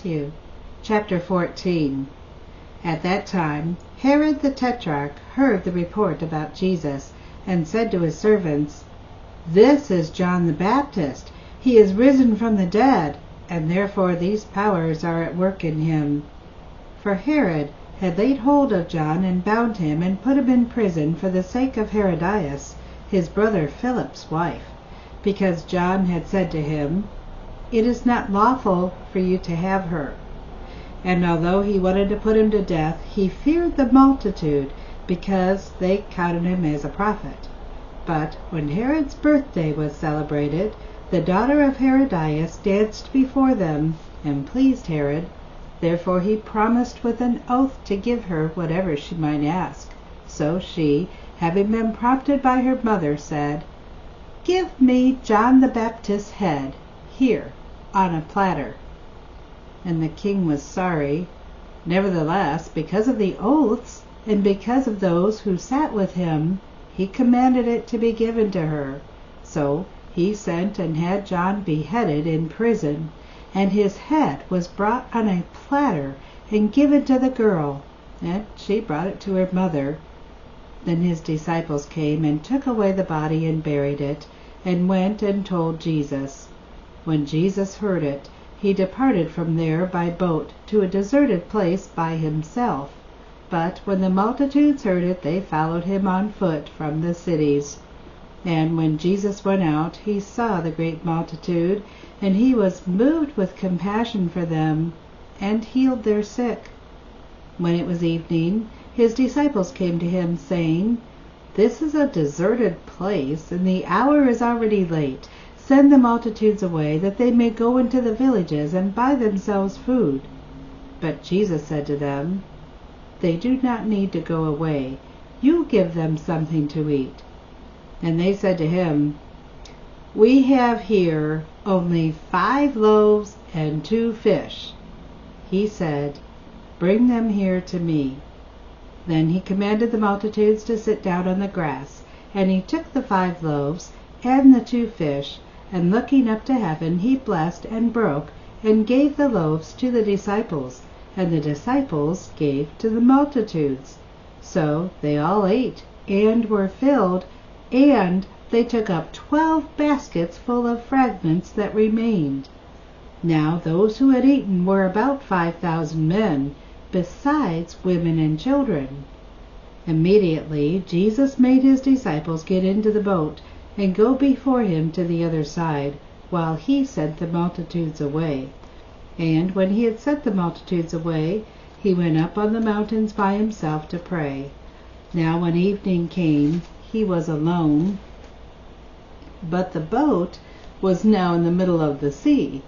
Matthew chapter 14. At that time Herod the Tetrarch heard the report about Jesus, and said to his servants, "This is John the Baptist. He is risen from the dead, and therefore these powers are at work in him." For Herod had laid hold of John, and bound him, and put him in prison for the sake of Herodias, his brother Philip's wife, because John had said to him, "It is not lawful for you to have her." And although he wanted to put him to death, he feared the multitude, because they counted him as a prophet. But when Herod's birthday was celebrated, the daughter of Herodias danced before them, and pleased Herod. Therefore he promised with an oath to give her whatever she might ask. So she, having been prompted by her mother, said, "Give me John the Baptist's head, here, on a platter." And the king was sorry. Nevertheless, because of the oaths, and because of those who sat with him, he commanded it to be given to her. So he sent and had John beheaded in prison, and his head was brought on a platter and given to the girl, and she brought it to her mother. Then his disciples came and took away the body and buried it, and went and told Jesus. When Jesus heard it, he departed from there by boat to a deserted place by himself. But when the multitudes heard it, they followed him on foot from the cities. And when Jesus went out, he saw the great multitude, and he was moved with compassion for them, and healed their sick. When it was evening, his disciples came to him, saying, "This is a deserted place, and the hour is already late. Send the multitudes away, that they may go into the villages and buy themselves food." But Jesus said to them, "They do not need to go away. You give them something to eat." And they said to him, "We have here only 5 loaves and 2 fish." He said, "Bring them here to me." Then he commanded the multitudes to sit down on the grass, and he took the 5 loaves and the 2 fish, and looking up to heaven, he blessed and broke, and gave the loaves to the disciples, and the disciples gave to the multitudes. So they all ate, and were filled, and they took up 12 baskets full of fragments that remained. Now those who had eaten were about 5,000 men, besides women and children. Immediately Jesus made his disciples get into the boat, and go before him to the other side, while he sent the multitudes away. And when he had sent the multitudes away, he went up on the mountains by himself to pray. Now when evening came, he was alone, but the boat was now in the middle of the sea,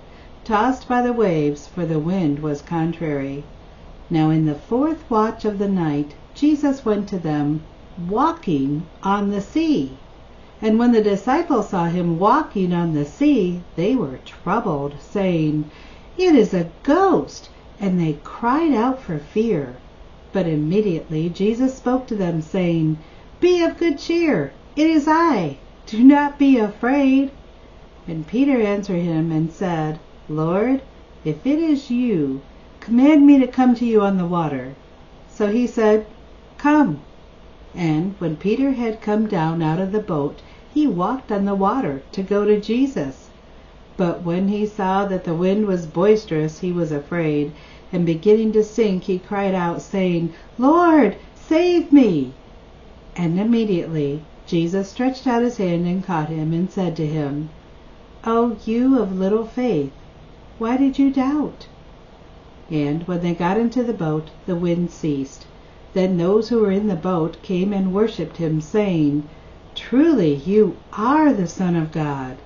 tossed by the waves, for the wind was contrary. Now in the 4th watch of the night Jesus went to them, walking on the sea. And when the disciples saw him walking on the sea, they were troubled, saying, "It is a ghost!" And they cried out for fear. But immediately Jesus spoke to them, saying, "Be of good cheer, it is I. Do not be afraid." And Peter answered him and said, "Lord, if it is you, command me to come to you on the water." So he said, "Come." And when Peter had come down out of the boat, he walked on the water to go to Jesus. But when he saw that the wind was boisterous, he was afraid, and beginning to sink, he cried out, saying, "Lord, save me!" And immediately Jesus stretched out his hand and caught him, and said to him, "O you of little faith, why did you doubt?" And when they got into the boat, the wind ceased. Then those who were in the boat came and worshipped him, saying, "Truly you are the Son of God."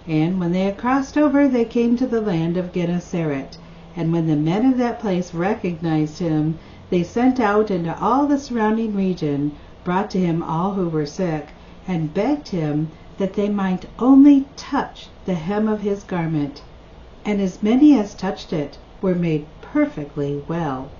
And when they had crossed over, they came to the land of Gennesaret. And when the men of that place recognized him, they sent out into all the surrounding region, brought to him all who were sick, and begged him that they might only touch the hem of his garment. And as many as touched it were made perfectly well.